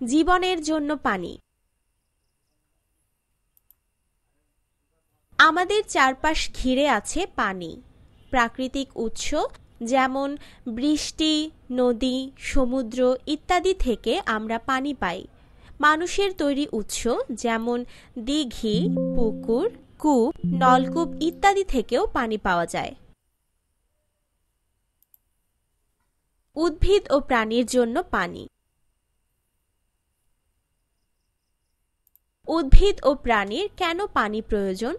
জীবনের জন্য পানি। আমাদের চারপাশ ঘিরে আছে পানি। প্রাকৃতিক উৎস যেমন বৃষ্টি, নদী, সমুদ্র ইত্যাদি থেকে আমরা পানি পাই। মানুষের তৈরি উৎস যেমন দিঘি, পুকুর, কূপ, নলকূপ ইত্যাদি থেকেও পানি পাওয়া যায়। উদ্ভিদ ও প্রাণীর জন্য পানি। উদ্ভিদ ও প্রাণীর কেন পানি প্রয়োজন?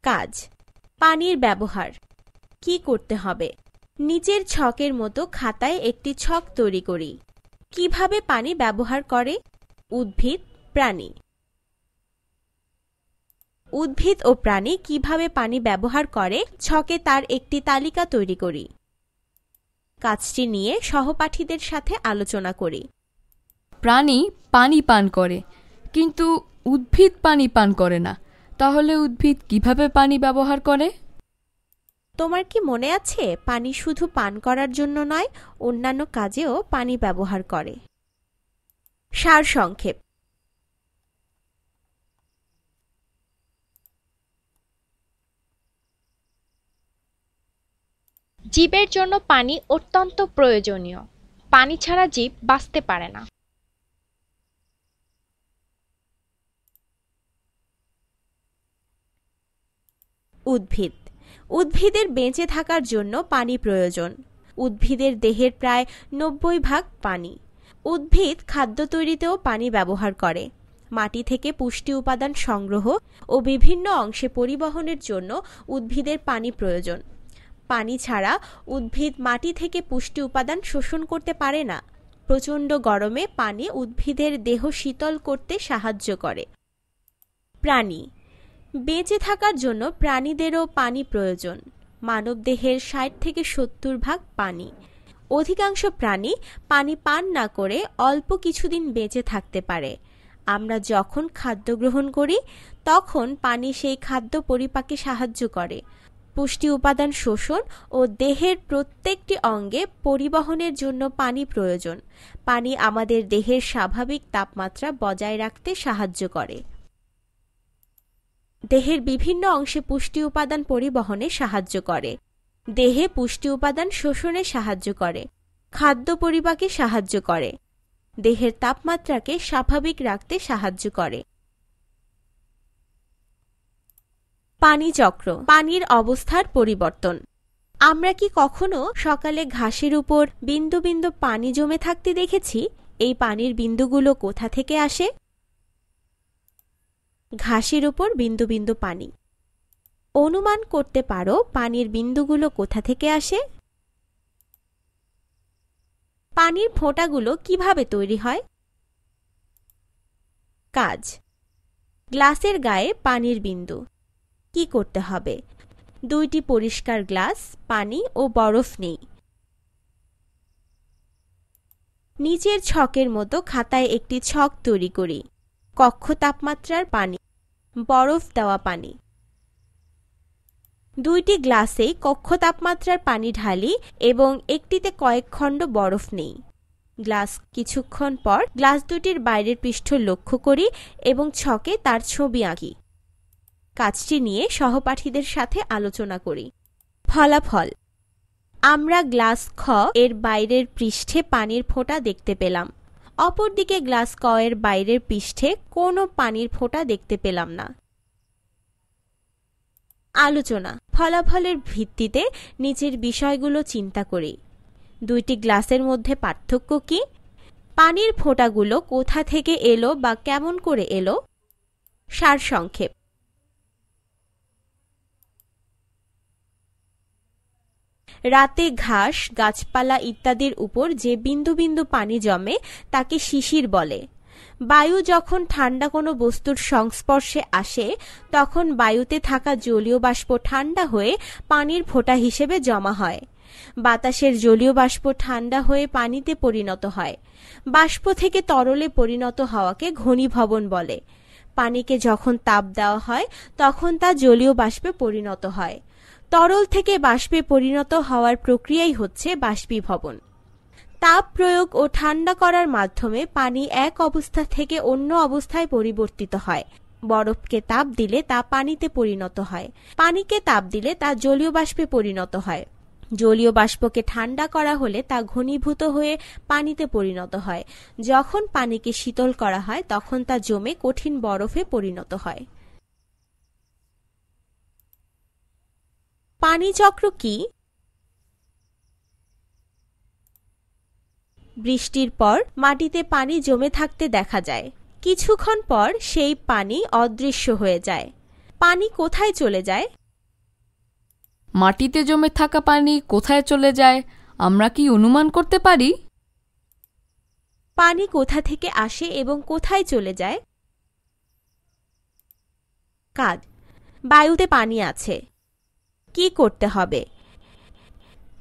কাজ, পানির ব্যবহার। কি করতে হবে? নিচের ছকের মতো খাতায় একটি ছক তৈরি করি। কিভাবে পানি ব্যবহার করে? উদ্ভিদ, প্রাণী। উদ্ভিদ ও প্রাণী কিভাবে পানি ব্যবহার করে ছকে তার একটি তালিকা তৈরি করি। কাজটি নিয়ে সহপাঠীদের সাথে আলোচনা করি। প্রাণী পানি পান করে, কিন্তু উদ্ভিদ পানি পান করে না। তাহলে উদ্ভিদ কিভাবে পানি ব্যবহার করে? তোমার কি মনে আছে পানি শুধু পান করার জন্য নয়, অন্যান্য কাজেও পানি ব্যবহার করে? সারসংক্ষেপ। জীবের জন্য পানি অত্যন্ত প্রয়োজনীয়। পানি ছাড়া জীব বাঁচতে পারে না। উদ্ভিদ। উদ্ভিদের বেঁচে থাকার জন্য পানি প্রয়োজন। উদ্ভিদের দেহের প্রায় 90% পানি। উদ্ভিদ খাদ্য তৈরিতেও পানি ব্যবহার করে। মাটি থেকে পুষ্টি উপাদান সংগ্রহ ও বিভিন্ন অংশে পরিবহনের জন্য উদ্ভিদের পানি প্রয়োজন। পানি ছাড়া উদ্ভিদ মাটি থেকে পুষ্টি উপাদান শোষণ করতে পারে না। প্রচণ্ড গরমে পানি উদ্ভিদের দেহ শীতল করতে সাহায্য করে। প্রাণী। বেঁচে থাকার জন্য প্রাণীদেরও পানি প্রয়োজন। মানবদেহের 60 থেকে 70% পানি। অধিকাংশ প্রাণী পানি পান না করে অল্প কিছুদিন বেঁচে থাকতে পারে। আমরা যখন খাদ্য গ্রহণ করি তখন পানি সেই খাদ্য পরিপাকে সাহায্য করে। পুষ্টি উপাদান শোষণ ও দেহের প্রত্যেকটি অঙ্গে পরিবহনের জন্য পানি প্রয়োজন। পানি আমাদের দেহের স্বাভাবিক তাপমাত্রা বজায় রাখতে সাহায্য করে। দেহের বিভিন্ন অংশে পুষ্টি উপাদান পরিবহনে সাহায্য করে। দেহে পুষ্টি উপাদান শোষণে সাহায্য করে। খাদ্য পরিপাকে সাহায্য করে। দেহের তাপমাত্রাকে স্বাভাবিক রাখতে সাহায্য করে। পানি চক্র, পানির অবস্থার পরিবর্তন। আমরা কি কখনো সকালে ঘাসের উপর বিন্দু বিন্দু পানি জমে থাকতে দেখেছি? এই পানির বিন্দুগুলো কোথা থেকে আসে? ঘাসের উপর বিন্দু বিন্দু পানি। অনুমান করতে পারো পানির বিন্দুগুলো কোথা থেকে আসে? পানির ফোঁটাগুলো কিভাবে তৈরি হয়? কাজ, গ্লাসের গায়ে পানির বিন্দু। কি করতে হবে? দুইটি পরিষ্কার গ্লাস, পানি ও বরফ নেই। নিচের ছকের মতো খাতায় একটি ছক তৈরি করি। কক্ষ তাপমাত্রার পানি, বরফ দেওয়া পানি। দুইটি গ্লাসেই কক্ষ তাপমাত্রার পানি ঢালি এবং একটিতে কয়েক খণ্ড বরফ নেই। গ্লাস কিছুক্ষণ পর গ্লাস দুটির বাইরের পৃষ্ঠ লক্ষ্য করি এবং ছকে তার ছবি আঁকি। কাজটি নিয়ে সহপাঠীদের সাথে আলোচনা করি। ফলাফল, আমরা গ্লাস খ এর বাইরের পৃষ্ঠে পানির ফোঁটা দেখতে পেলাম। অপরদিকে গ্লাস ক এর বাইরের পৃষ্ঠে কোনো পানির ফোঁটা দেখতে পেলাম না। আলোচনা, ফলাফলের ভিত্তিতে নিচের বিষয়গুলো চিন্তা করি। দুইটি গ্লাসের মধ্যে পার্থক্য কি? পানির ফোঁটাগুলো কোথা থেকে এলো বা কেমন করে এলো? সারসংক্ষেপ। রাতে ঘাস, গাছপালা ইত্যাদির উপর যে বিন্দু বিন্দু পানি জমে তাকে শিশির বলে। বায়ু যখন ঠান্ডা কোনো বস্তুর সংস্পর্শে আসে তখন বায়ুতে থাকা জলীয় বাষ্প ঠান্ডা হয়ে পানির ফোঁটা হিসেবে জমা হয়। বাতাসের জলীয় বাষ্প ঠান্ডা হয়ে পানিতে পরিণত হয়। বাষ্প থেকে তরলে পরিণত হওয়াকে ঘনীভবন বলে। পানিকে যখন তাপ দেওয়া হয় তখন তা জলীয় বাষ্পে পরিণত হয়। তরল থেকে বাষ্পে পরিণত হওয়ার প্রক্রিয়াই হচ্ছে বাষ্পীভবন। তাপ প্রয়োগ ও ঠান্ডা করার মাধ্যমে পানি এক অবস্থা থেকে অন্য অবস্থায় পরিবর্তিত হয়। বরফকে তাপ দিলে তা পানিতে পরিণত হয়। পানিকে তাপ দিলে তা জলীয় বাষ্পে পরিণত হয়। জলীয় বাষ্পকে ঠান্ডা করা হলে তা ঘনীভূত হয়ে পানিতে পরিণত হয়। যখন পানিকে শীতল করা হয় তখন তা জমে কঠিন বরফে পরিণত হয়। পানিচক্র কি? বৃষ্টির পর মাটিতে পানি জমে থাকতে দেখা যায়। কিছুক্ষণ পর সেই পানি অদৃশ্য হয়ে যায়। পানি কোথায় চলে যায়? মাটিতে জমে থাকা পানি কোথায় চলে যায় আমরা কি অনুমান করতে পারি? পানি কোথা থেকে আসে এবং কোথায় চলে যায়? কাজ। বায়ুতে পানি আছে। কি করতে হবে?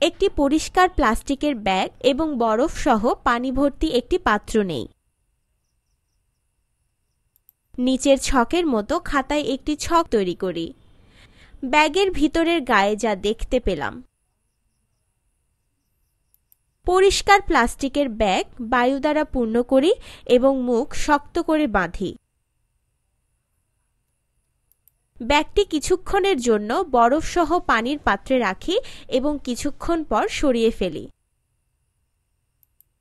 একটি পরিষ্কার প্লাস্টিকের ব্যাগ এবং বরফ সহ পানি ভর্তি একটি পাত্র নেই। নিচের ছকের মতো খাতায় একটি ছক তৈরি করি। ব্যাগের ভিতরের গায়ে যা দেখতে পেলাম। পরিষ্কার প্লাস্টিকের ব্যাগ বায়ু দ্বারা পূর্ণ করি এবং মুখ শক্ত করে বাঁধি। ব্যাগটি কিছুক্ষণের জন্য বরফ সহ পানির পাত্রে রাখি এবং কিছুক্ষণ পর সরিয়ে ফেলি।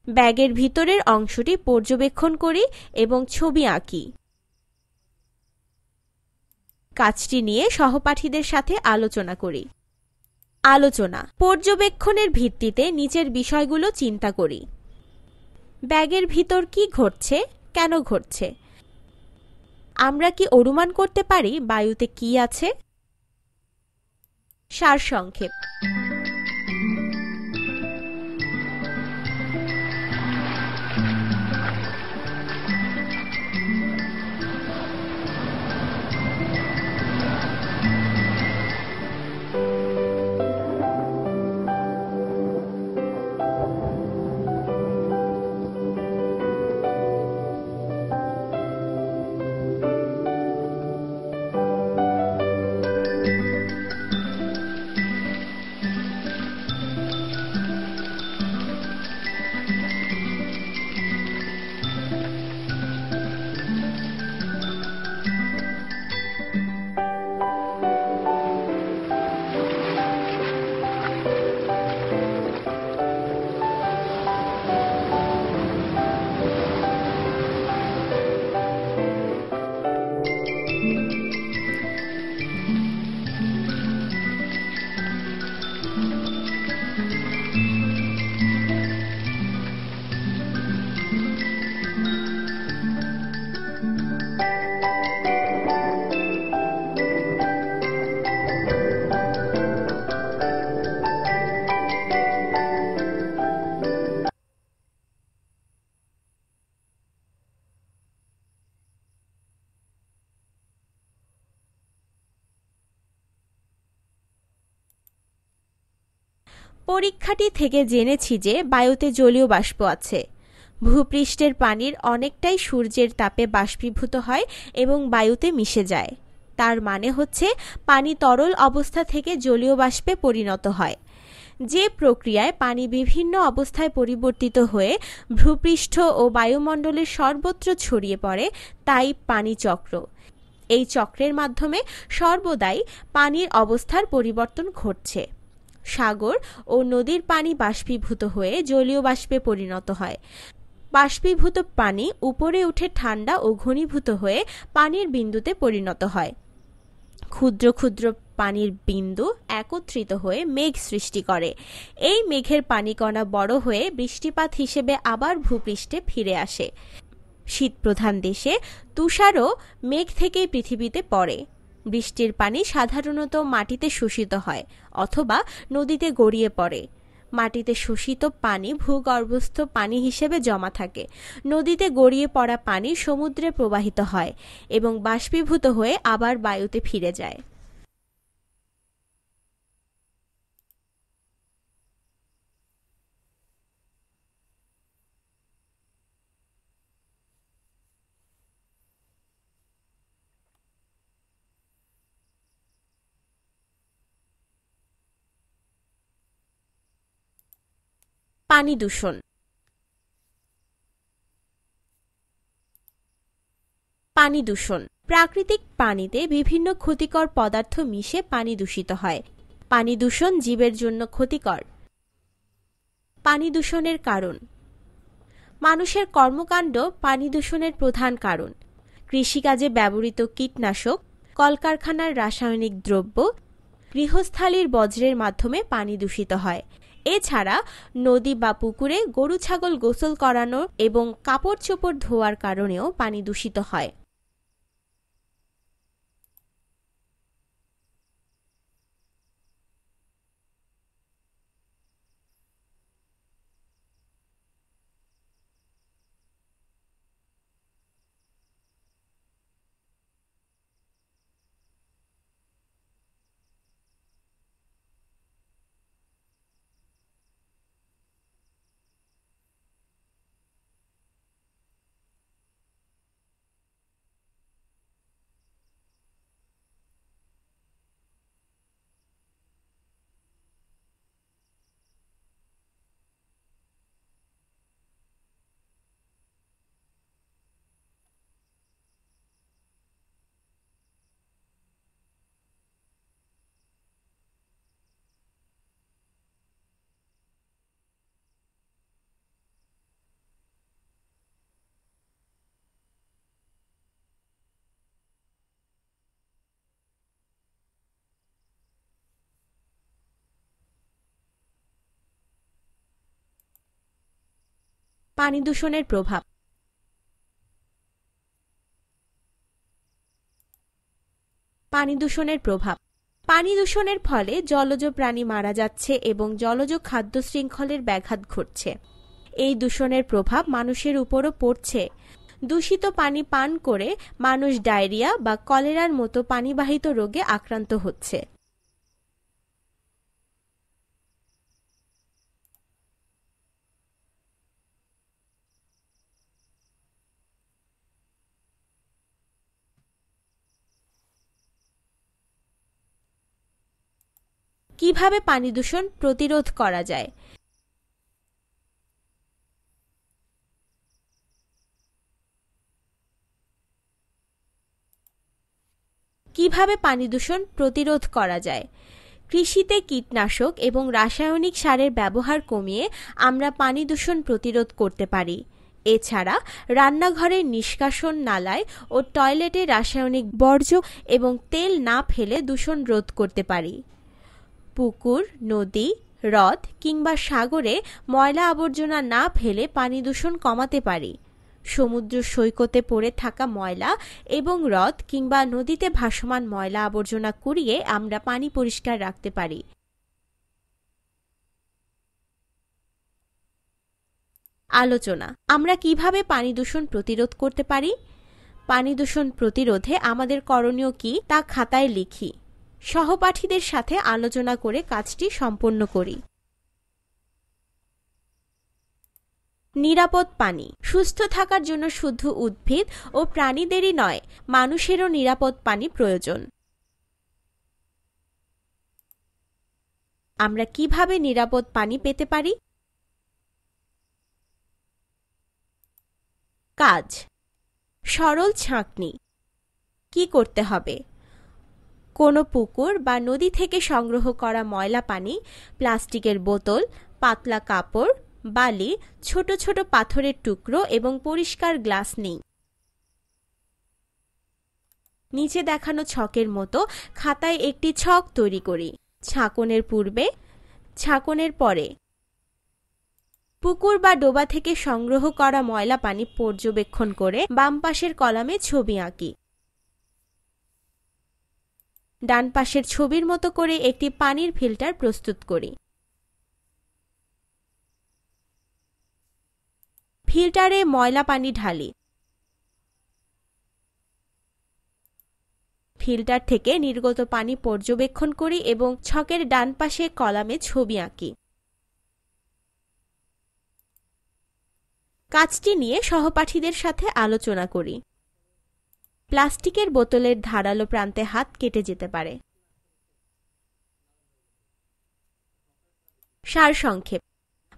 ব্যাগের ভিতরের অংশটি পর্যবেক্ষণ করি এবং ছবি আঁকি। কাজটি নিয়ে সহপাঠীদের সাথে আলোচনা করি। আলোচনা। পর্যবেক্ষণের ভিত্তিতে নিচের বিষয়গুলো চিন্তা করি। ব্যাগের ভিতর কি ঘটছে, কেন ঘটছে? আমরা কি অনুমান করতে পারি বায়ুতে কি আছে? সারসংক্ষেপ। পরীক্ষাটি থেকে জেনেছি যে বায়ুতে জলীয় বাষ্প আছে। ভূপৃষ্ঠের পানির অনেকটাই সূর্যের তাপে বাষ্পীভূত হয় এবং বায়ুতে মিশে যায়। তার মানে হচ্ছে পানি তরল অবস্থা থেকে জলীয় বাষ্পে পরিণত হয়। যে প্রক্রিয়ায় পানি বিভিন্ন অবস্থায় পরিবর্তিত হয়ে ভূপৃষ্ঠ ও বায়ুমণ্ডলের সর্বত্র ছড়িয়ে পড়ে তাই পানিচক্র। এই চক্রের মাধ্যমে সর্বদাই পানির অবস্থার পরিবর্তন ঘটছে। সাগর ও নদীর পানি বাষ্পীভূত হয়ে জলীয় বাষ্পে পরিণত হয়। বাষ্পীভূত পানি উপরে উঠে ঠান্ডা ও ঘনীভূত হয়ে পানির বিন্দুতে পরিণত হয়। ক্ষুদ্র ক্ষুদ্র পানির বিন্দু একত্রিত হয়ে মেঘ সৃষ্টি করে। এই মেঘের পানিকণা বড় হয়ে বৃষ্টিপাত হিসেবে আবার ভূপৃষ্ঠে ফিরে আসে। শীতপ্রধান দেশে তুষারও মেঘ থেকেই পৃথিবীতে পড়ে। বৃষ্টির পানি সাধারণত মাটিতে শোষিত হয় অথবা নদীতে গড়িয়ে পড়ে। মাটিতে শোষিত পানি ভূগর্ভস্থ পানি হিসেবে জমা থাকে। নদীতে গড়িয়ে পড়া পানি সমুদ্রে প্রবাহিত হয় এবং বাষ্পীভূত হয়ে আবার বায়ুতে ফিরে যায়। পানি দূষণ। পানি দূষণ। প্রাকৃতিক পানিতে বিভিন্ন ক্ষতিকর পদার্থ মিশে পানি দূষিত হয়। পানি দূষণ জীবের জন্য ক্ষতিকর। পানি দূষণের কারণ। মানুষের কর্মকাণ্ড পানি দূষণের প্রধান কারণ। কৃষিকাজে ব্যবহৃত কীটনাশক, কলকারখানার রাসায়নিক দ্রব্য, গৃহস্থালির বর্জ্যের মাধ্যমে পানি দূষিত হয়। এছাড়া নদী বা পুকুরে গরু ছাগল গোসল করানো এবং কাপড় চোপড় ধোয়ার কারণেও পানি দূষিত হয়। পানি দূষণের প্রভাব। পানি দূষণের প্রভাব। পানি দূষণের ফলে জলজ প্রাণী মারা যাচ্ছে এবং জলজ খাদ্য শৃঙ্খলের ব্যাঘাত ঘটছে। এই দূষণের প্রভাব মানুষের উপরও পড়ছে। দূষিত পানি পান করে মানুষ ডায়রিয়া বা কলেরার মতো পানিবাহিত রোগে আক্রান্ত হচ্ছে। কিভাবে পানি দূষণ প্রতিরোধ করা যায়? কিভাবে পানি দূষণ প্রতিরোধ করা যায়? কৃষিতে কীটনাশক এবং রাসায়নিক সারের ব্যবহার কমিয়ে আমরা পানি দূষণ প্রতিরোধ করতে পারি। এছাড়া রান্নাঘরের নিষ্কাশন নালায় ও টয়লেটে রাসায়নিক বর্জ্য এবং তেল না ফেলে দূষণ রোধ করতে পারি। পুকুর, নদী, হ্রদ কিংবা সাগরে ময়লা আবর্জনা না ফেলে পানি দূষণ কমাতে পারি। সমুদ্র সৈকতে পড়ে থাকা ময়লা এবং হ্রদ কিংবা নদীতে ভাসমান ময়লা আবর্জনা কুড়িয়ে আমরা পানি পরিষ্কার রাখতে পারি। আলোচনা। আমরা কিভাবে পানি দূষণ প্রতিরোধ করতে পারি? পানি দূষণ প্রতিরোধে আমাদের করণীয় কি তা খাতায় লিখি। সহপাঠীদের সাথে আলোচনা করে কাজটি সম্পন্ন করি। নিরাপদ পানি। সুস্থ থাকার জন্য শুধু উদ্ভিদ ও প্রাণীদেরই নয়, মানুষেরও নিরাপদ পানি প্রয়োজন। আমরা কিভাবে নিরাপদ পানি পেতে পারি? কাজ। সরল ছাঁকনি। কি করতে হবে? কোনো পুকুর বা নদী থেকে সংগ্রহ করা ময়লা পানি, প্লাস্টিকের বোতল, পাতলা কাপড়, বালি, ছোট ছোট পাথরের টুকরো এবং পরিষ্কার গ্লাস নিই। নিচে দেখানো ছকের মতো খাতায় একটি ছক তৈরি করি। ছাঁকনের পূর্বে, ছাঁকনের পরে। পুকুর বা ডোবা থেকে সংগ্রহ করা ময়লা পানি পর্যবেক্ষণ করে বাম পাশের কলামে ছবি আঁকি। ডান পাশের ছবির মতো করে একটি পানির ফিল্টার প্রস্তুত করি। ফিল্টারে ময়লা পানি ঢালি। ফিল্টার থেকে নির্গত পানি পর্যবেক্ষণ করি এবং ছকের ডান পাশে কলামে ছবি আঁকি। কাজটি নিয়ে সহপাঠীদের সাথে আলোচনা করি। প্লাস্টিকের বোতলের ধারালো প্রান্তে হাত কেটে যেতে পারে। সারসংক্ষেপ।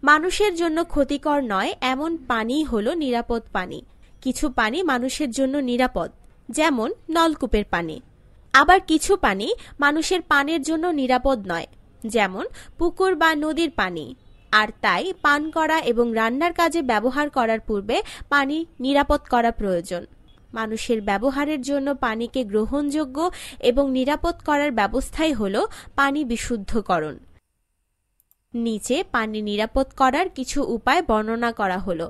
মানুষের জন্য ক্ষতিকর নয় এমন পানিই হলো নিরাপদ পানি। কিছু পানি মানুষের জন্য নিরাপদ, যেমন নলকূপের পানি। আবার কিছু পানি মানুষের পানের জন্য নিরাপদ নয়, যেমন পুকুর বা নদীর পানি, আর তাই পান করা এবং রান্নার কাজে ব্যবহার করার পূর্বে পানি নিরাপদ করা প্রয়োজন। মানুষের ব্যবহারের জন্য পানিকে গ্রহণযোগ্য এবং নিরাপদ করার ব্যবস্থাই হল পানি বিশুদ্ধকরণ। নিচে পানি নিরাপদ করার কিছু উপায় বর্ণনা করা হলো।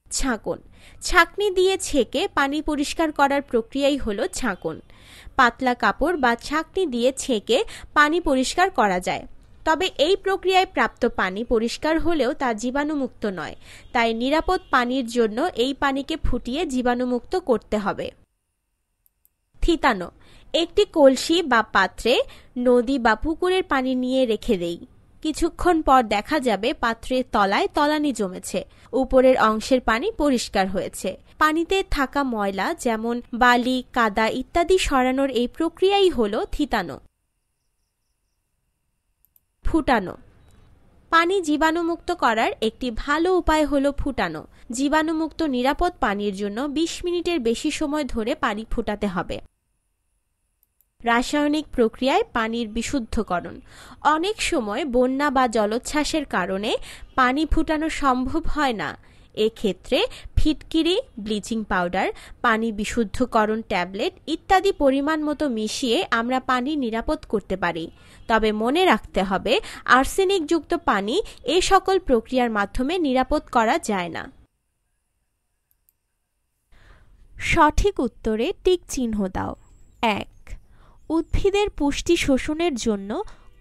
ছাঁকন। ছাঁকনি দিয়ে ছেঁকে পানি পরিষ্কার করার প্রক্রিয়াই হলো ছাঁকন। পাতলা কাপড় বা ছাঁকনি দিয়ে ছেঁকে পানি পরিষ্কার করা যায়, তবে এই প্রক্রিয়ায় প্রাপ্ত পানি পরিষ্কার হলেও তা জীবাণুমুক্ত নয়, তাই নিরাপদ পানির জন্য এই পানিকে ফুটিয়ে জীবাণুমুক্ত করতে হবে। থিতানো। একটি কলসি বা পাত্রে নদী বা পুকুরের পানি নিয়ে রেখে দেই। কিছুক্ষণ পর দেখা যাবে পাত্রের তলায় তলানি জমেছে, উপরের অংশের পানি পরিষ্কার হয়েছে। পানিতে থাকা ময়লা যেমন বালি, কাদা ইত্যাদি সরানোর এই প্রক্রিয়াই হলো থিতানো। ফুটানো। পানি জীবাণুমুক্ত করার একটি ভালো উপায় হলো ফুটানো। জীবাণুমুক্ত নিরাপদ পানির জন্য 20 মিনিটের বেশি সময় ধরে পানি ফুটাতে হবে। রাসায়নিক প্রক্রিয়ায় পানির বিশুদ্ধকরণ। অনেক সময় বন্যা বা জলোচ্ছ্বাসের কারণে পানি ফুটানো সম্ভব হয় না। এক্ষেত্রে ফিটকিরি, ব্লিচিং পাউডার, পানি বিশুদ্ধকরণ ট্যাবলেট ইত্যাদি পরিমাণ মতো মিশিয়ে আমরা পানি নিরাপদ করতে পারি। তবে মনে রাখতে হবে, আর্সেনিকযুক্ত পানি এ সকল প্রক্রিয়ার মাধ্যমে নিরাপদ করা যায় না। সঠিক উত্তরে টিক চিহ্ন দাও। 1. উদ্ভিদের পুষ্টি শোষণের জন্য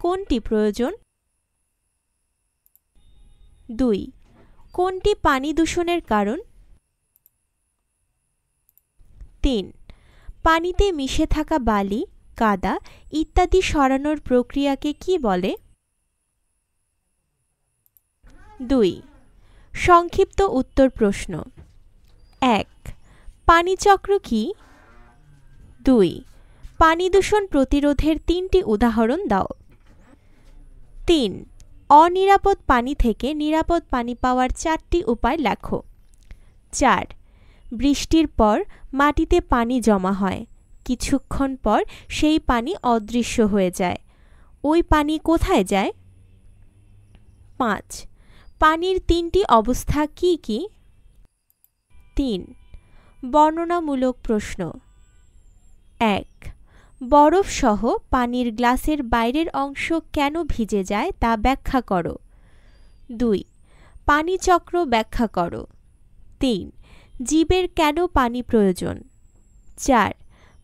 কোনটি প্রয়োজন? 2. কোনটি পানি দূষণের কারণ? 3. পানিতে মিশে থাকা বালি, কাদা ইত্যাদি সরানোর প্রক্রিয়াকে কি বলে? 2. সংক্ষিপ্ত উত্তর প্রশ্ন। 1. পানিচক্র কি? 2. পানি দূষণ প্রতিরোধের 3টি উদাহরণ দাও। 3. অনিরাপদ পানি থেকে নিরাপদ পানি পাওয়ার 4টি উপায় লেখো। 4. বৃষ্টির পর মাটিতে পানি জমা হয়, কিছুক্ষণ পর সেই পানি অদৃশ্য হয়ে যায়, ওই পানি কোথায় যায়? 5. পানির 3টি অবস্থা কি কি? 3. বর্ণনামূলক প্রশ্ন। 1. বরফ সহ পানির গ্লাসের বাইরের অংশ কেন ভিজে যায় তা ব্যাখ্যা করো। 2. পানিচক্র ব্যাখ্যা করো। 3. জীবের কেন পানি প্রয়োজন? 4.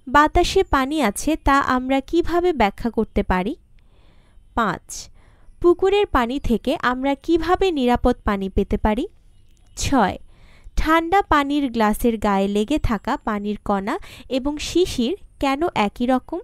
বাতাসে পানি আছে তা আমরা কিভাবে ব্যাখ্যা করতে পারি? 5. পুকুরের পানি থেকে আমরা কিভাবে নিরাপদ পানি পেতে পারি? 6. ঠান্ডা পানির গ্লাসের গায়ে লেগে থাকা পানির কণা এবং শিশির কেন একই রকম?